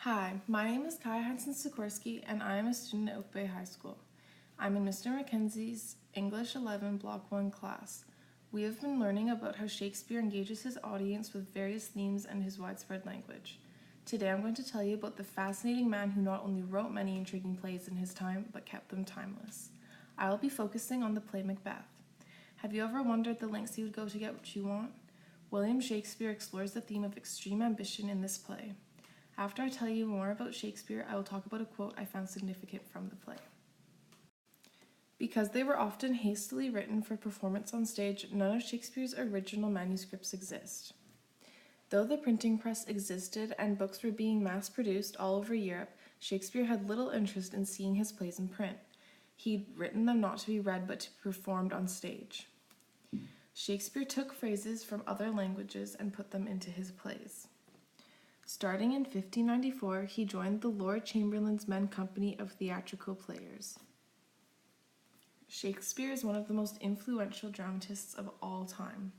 Hi, my name is kayahs Sikorsky, and I am a student at Oak Bay High School. I'm in Mr. McKenzie's English 11 Block 1 class. We have been learning about how Shakespeare engages his audience with various themes and his widespread language. Today I'm going to tell you about the fascinating man who not only wrote many intriguing plays in his time, but kept them timeless. I will be focusing on the play Macbeth. Have you ever wondered the lengths he would go to get what you want? William Shakespeare explores the theme of extreme ambition in this play. After I tell you more about Shakespeare, I will talk about a quote I found significant from the play. Because they were often hastily written for performance on stage, none of Shakespeare's original manuscripts exist. Though the printing press existed and books were being mass-produced all over Europe, Shakespeare had little interest in seeing his plays in print. He'd written them not to be read but to be performed on stage. Shakespeare took phrases from other languages and put them into his plays. Starting in 1594, he joined the Lord Chamberlain's Men Company of Theatrical Players. Shakespeare is one of the most influential dramatists of all time.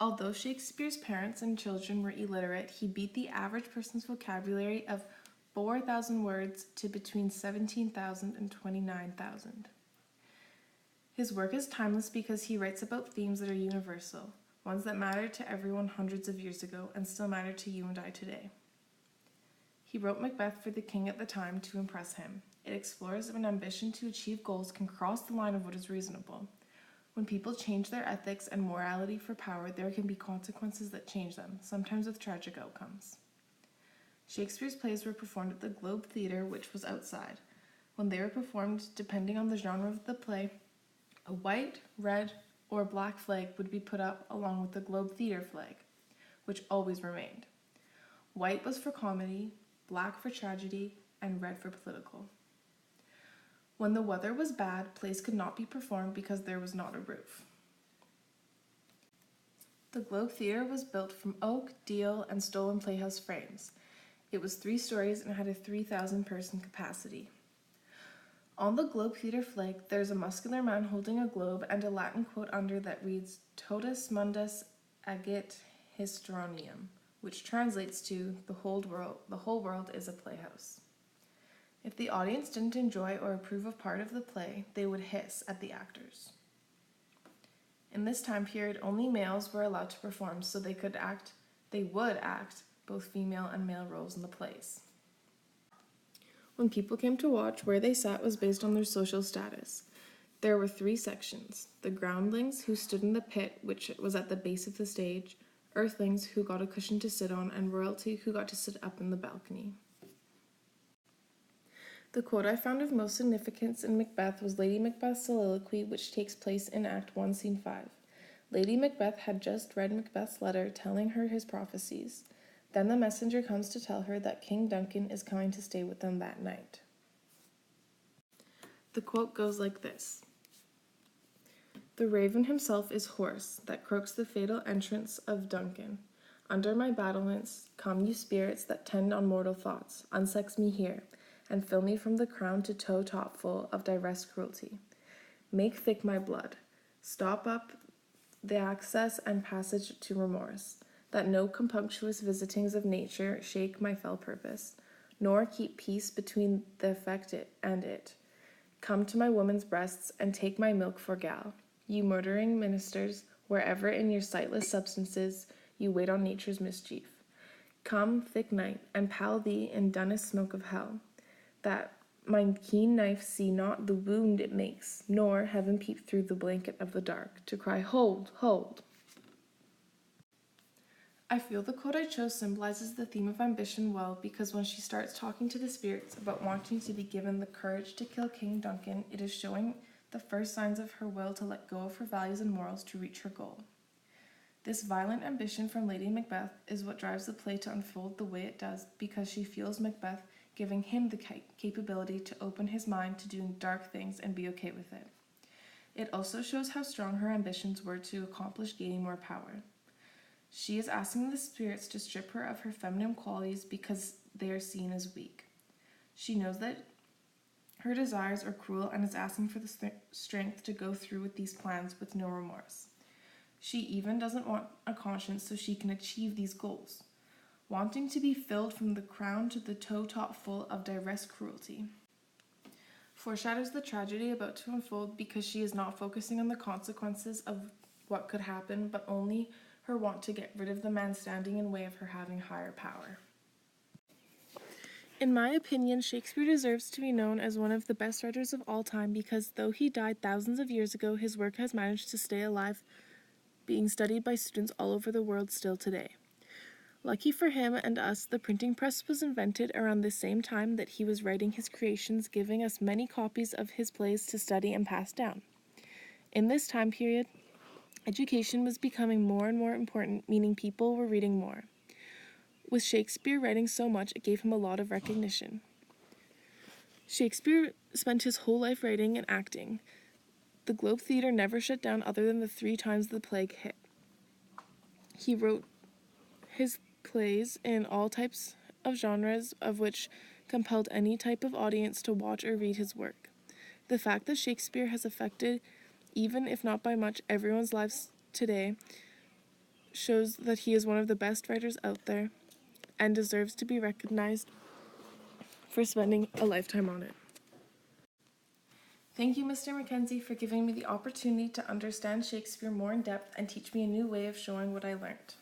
Although Shakespeare's parents and children were illiterate, he beat the average person's vocabulary of 4,000 words to between 17,000 and 29,000. His work is timeless because he writes about themes that are universal, ones that mattered to everyone hundreds of years ago and still matter to you and I today. He wrote Macbeth for the king at the time to impress him. It explores an ambition to achieve goals can cross the line of what is reasonable. When people change their ethics and morality for power, there can be consequences that change them, sometimes with tragic outcomes. Shakespeare's plays were performed at the Globe Theatre, which was outside. When they were performed, depending on the genre of the play, a white, red, or black flag would be put up along with the Globe Theatre flag, which always remained. White was for comedy, black for tragedy, and red for political. When the weather was bad, plays could not be performed because there was not a roof. The Globe Theatre was built from oak, deal, and stolen playhouse frames. It was 3 stories and had a 3,000-person capacity. On the Globe Theatre flag, there's a muscular man holding a globe and a Latin quote under that reads, "Totus mundus agit histronium," which translates to, the whole world is a playhouse. If the audience didn't enjoy or approve of part of the play, they would hiss at the actors. In this time period, only males were allowed to perform, so they would act both female and male roles in the plays. When people came to watch, where they sat was based on their social status. There were 3 sections: the groundlings, who stood in the pit, which was at the base of the stage, earthlings, who got a cushion to sit on, and royalty, who got to sit up in the balcony. The quote I found of most significance in Macbeth was Lady Macbeth's Soliloquy, which takes place in Act 1, Scene 5. Lady Macbeth had just read Macbeth's letter telling her his prophecies. Then the messenger comes to tell her that King Duncan is coming to stay with them that night. The quote goes like this: "The raven himself is hoarse, that croaks the fatal entrance of Duncan. Under my battlements come you spirits that tend on mortal thoughts, unsex me here, and fill me from the crown to toe top full of divers cruelty. Make thick my blood, stop up the access and passage to remorse, that no compunctuous visitings of nature shake my fell purpose, nor keep peace between the effect and it. Come to my woman's breasts, and take my milk for gall. You murdering ministers, wherever in your sightless substances you wait on nature's mischief. Come, thick night, and pall thee in dunnest smoke of hell, that my keen knife see not the wound it makes, nor heaven peep through the blanket of the dark, to cry, hold, hold." I feel the quote I chose symbolizes the theme of ambition well, because when she starts talking to the spirits about wanting to be given the courage to kill King Duncan, it is showing the first signs of her will to let go of her values and morals to reach her goal. This violent ambition from Lady Macbeth is what drives the play to unfold the way it does, because she feels Macbeth giving him the capability to open his mind to doing dark things and be okay with it. It also shows how strong her ambitions were to accomplish gaining more power. She is asking the spirits to strip her of her feminine qualities because they are seen as weak. She knows that her desires are cruel and is asking for the strength to go through with these plans with no remorse. She even doesn't want a conscience so she can achieve these goals. wanting to be filled from the crown to the toe top full of diverse cruelty. Foreshadows the tragedy about to unfold because she is not focusing on the consequences of what could happen, but only her want to get rid of the man standing in way of her having higher power. In my opinion, Shakespeare deserves to be known as one of the best writers of all time because though he died thousands of years ago, his work has managed to stay alive, being studied by students all over the world still today. Lucky for him and us, the printing press was invented around the same time that he was writing his creations, giving us many copies of his plays to study and pass down. In this time period, education was becoming more and more important, meaning people were reading more. With Shakespeare writing so much, it gave him a lot of recognition. Shakespeare spent his whole life writing and acting. The Globe Theatre never shut down other than the 3 times the plague hit. He wrote his plays in all types of genres of which compelled any type of audience to watch or read his work. The fact that Shakespeare has affected, even if not by much, everyone's lives today shows that he is one of the best writers out there and deserves to be recognized for spending a lifetime on it. Thank you, Mr. Mackenzie, for giving me the opportunity to understand Shakespeare more in depth and teach me a new way of showing what I learned.